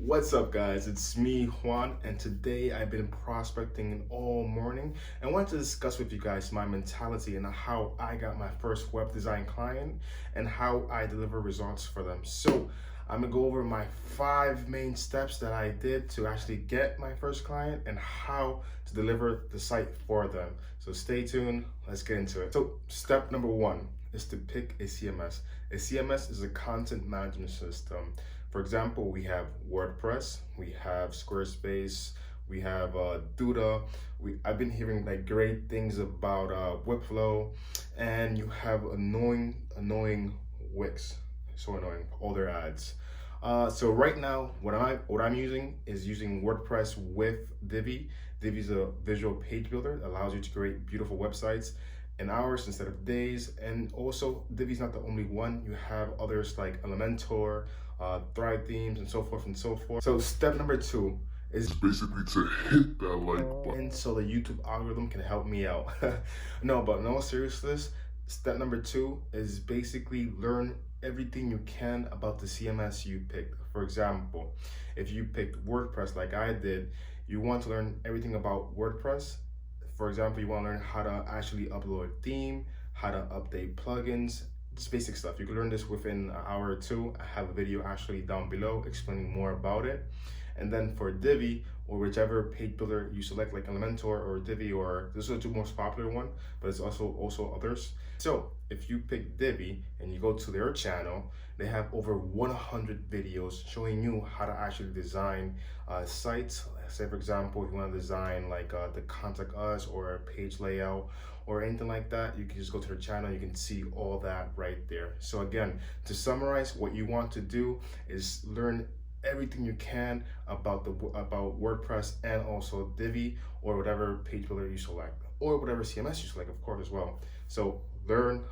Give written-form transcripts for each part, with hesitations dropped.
What's up, guys? It's me, Juan, and today I've been prospecting all morning and wanted to discuss with you guys my mentality and how I got my first web design client and how I deliver results for them. So, I'm gonna go over my 5 main steps that I did to actually get my first client and how to deliver the site for them. So, stay tuned, let's get into it. So, step number one is to pick a CMS. A CMS is a content management system. For example, we have WordPress, we have Squarespace, we have Duda. I've been hearing like great things about Webflow, and you have annoying Wix. So annoying, all their ads. So right now, what I'm using WordPress with Divi. Divi is a visual page builder that allows you to create beautiful websites in hours instead of days. And also, Divi is not the only one. You have others like Elementor, Thrive Themes, and so forth and so forth. So step number two is basically to hit that like button so the YouTube algorithm can help me out. No, but in all seriousness, step number two is basically learn everything you can about the CMS you picked. For example, if you picked WordPress like I did, you want to learn everything about WordPress. For example, you want to learn how to actually upload a theme, how to update plugins, just basic stuff. You can learn this within an hour or two. I have a video actually down below explaining more about it. And then for Divi, or whichever page builder you select, like Elementor or Divi, or this is the two most popular one, but it's also others. So if you pick Divi and you go to their channel, they have over 100 videos showing you how to actually design sites. Say for example, if you want to design like the contact us or a page layout or anything like that, you can just go to their channel. You can see all that right there. So again, to summarize, what you want to do is learn everything you can about WordPress and also Divi or whatever page builder you select or whatever CMS you select, of course, as well. So learn.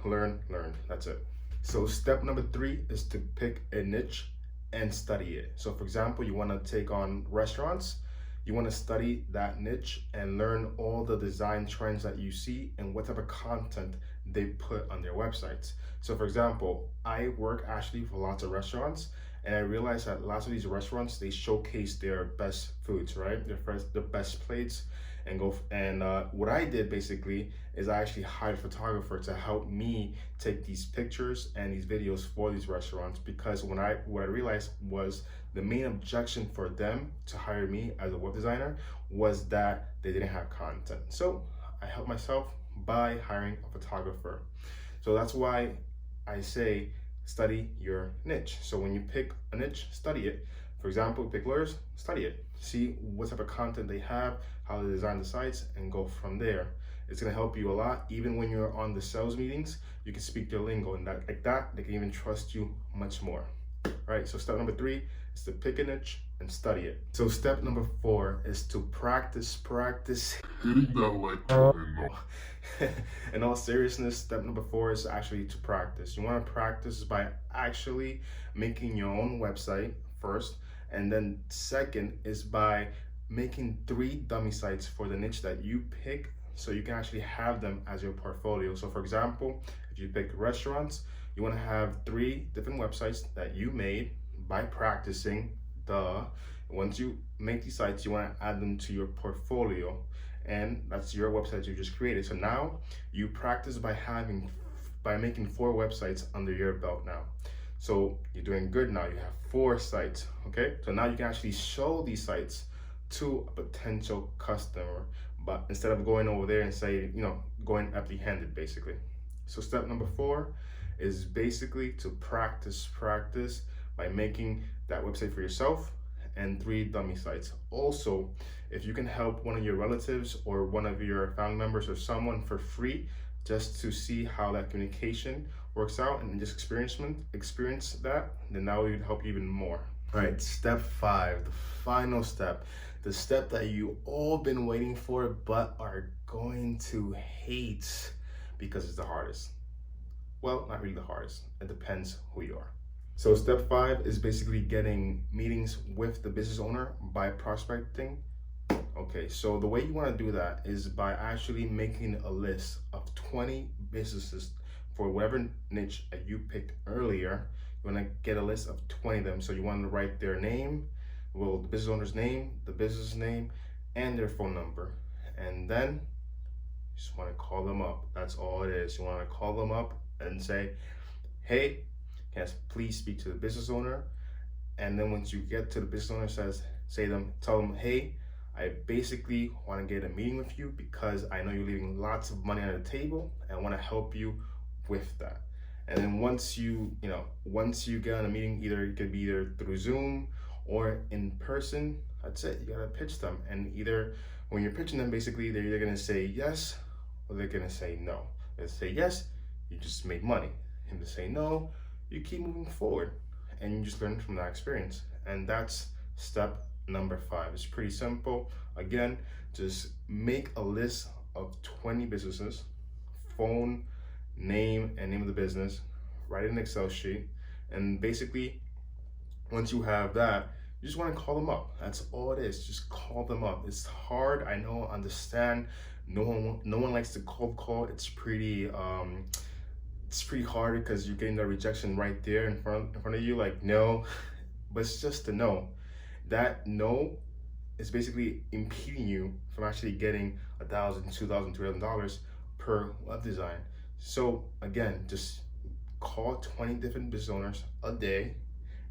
That's it. So step number three is to pick a niche and study it. So for example, you want to take on restaurants. You want to study that niche and learn all the design trends that you see and what type of content they put on their websites. So for example, I work actually for lots of restaurants, and I realized that lots of these restaurants, they showcase their best foods, right? The best plates, and what I did basically is I actually hired a photographer to help me take these pictures and these videos for these restaurants, because what I realized was the main objection for them to hire me as a web designer was that they didn't have content. So I helped myself by hiring a photographer. So that's why I say study your niche. So when you pick a niche, study it. For example, pick lawyers, study it. See what type of content they have, how they design the sites, and go from there. It's gonna help you a lot. Even when you're on the sales meetings, you can speak their lingo, and like that, they can even trust you much more. All right, so step number three is to pick a niche and study it. So step number four is to practice hitting that like button. In all seriousness, step number four is actually to practice. You want to practice by actually making your own website first, and then second is by making 3 dummy sites for the niche that you pick, so you can actually have them as your portfolio. So for example, if you pick restaurants, you want to have 3 different websites that you made by practicing. Once you make these sites, you want to add them to your portfolio, and that's your website you just created. So now you practice by making 4 websites under your belt now. So you're doing good now. You have 4 sites, okay? So now you can actually show these sites to a potential customer, but instead of going over there and say, going empty-handed basically. So step number 4 is basically to practice by making that website for yourself and 3 dummy sites. Also, if you can help one of your relatives or one of your family members or someone for free, just to see how that communication works out and just experience that, then that would help you even more. All right, step 5, the final step, the step that you all been waiting for but are going to hate because it's the hardest. Well, not really the hardest. It depends who you are. So step 5 is basically getting meetings with the business owner by prospecting. Okay, so the way you want to do that is by actually making a list of 20 businesses for whatever niche that you picked earlier. You want to get a list of 20 of them. So you want to write their name Well, the business owner's name, the business name, and their phone number. And then you just want to call them up. That's all it is. You want to call them up and say, hey, can I please speak to the business owner? And then once you get to the business owner, tell them, hey, I basically want to get a meeting with you because I know you're leaving lots of money on the table and I want to help you with that. And then once you get on a meeting, it could be either through Zoom or in person, that's it. You gotta pitch them. And either when you're pitching them, basically they're either gonna say yes or they're gonna say no. If they say yes, you just made money. If they say no, you keep moving forward and you just learn from that experience. And that's step number 5. It's pretty simple. Again, just make a list of 20 businesses, phone, name, and name of the business, write it in an Excel sheet, and basically once you have that, you just want to call them up. That's all it is. Just call them up. It's hard, I know, understand. No one likes to cold call. It's pretty hard because you're getting that rejection right there in front of you, like no. But it's just a no. That no is basically impeding you from actually getting $1,000, $2,000, $3,000 per web design. So again, just call 20 different business owners a day,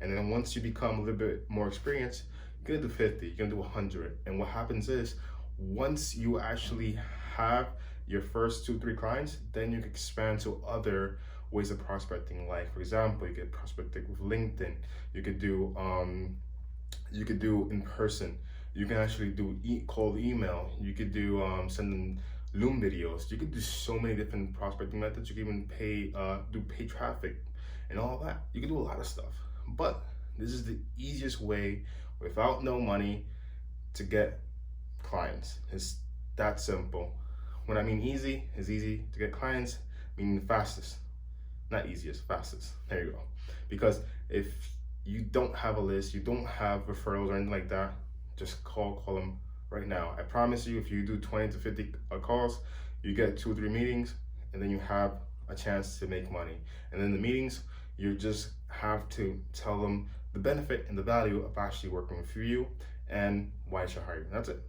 and then once you become a little bit more experienced, you're gonna do 50, you're gonna do 100. And what happens is, once you actually have your first 2-3 clients, then you can expand to other ways of prospecting. Like for example, you get prospecting with LinkedIn. You could do in person. You can actually do cold email. You could do send them Loom videos. You could do so many different prospecting methods. You can even do paid traffic and all that. You can do a lot of stuff. But this is the easiest way without no money to get clients. It's that simple. When I mean easy, it's easy to get clients, meaning fastest. Not easiest, fastest. There you go. Because if you don't have a list, you don't have referrals or anything like that, just call them right now. I promise you, if you do 20 to 50 calls, you get 2 or 3 meetings, and then you have a chance to make money. And then the meetings, you just have to tell them the benefit and the value of actually working with you and why you should hire you. That's it.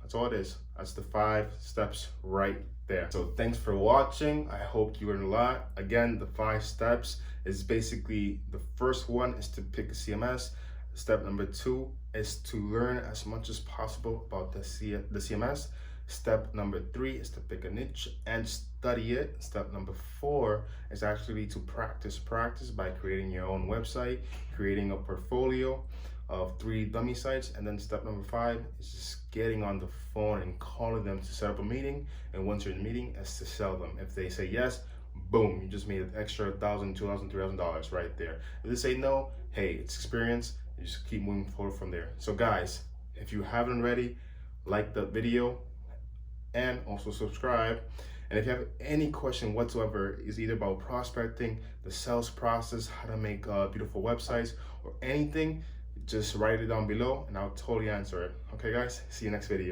That's all it is. That's the 5 steps right there. So thanks for watching. I hope you learned a lot. Again, the 5 steps is basically, the first one is to pick a CMS. Step number 2 is to learn as much as possible about the CMS. Step number 3 is to pick a niche and study it. Step number 4 is actually to practice by creating your own website, creating a portfolio of 3 dummy sites. And then step number 5 is just getting on the phone and calling them to set up a meeting. And once you're in the meeting, is to sell them. If they say yes, boom, you just made an extra $1,000, $2,000, $3,000 right there. If they say no, hey, it's experience. You just keep moving forward from there. So guys, if you haven't already, like the video and also subscribe. And if you have any question whatsoever, is either about prospecting, the sales process, how to make beautiful websites, or anything, just write it down below and I'll totally answer it. Okay guys, see you next video.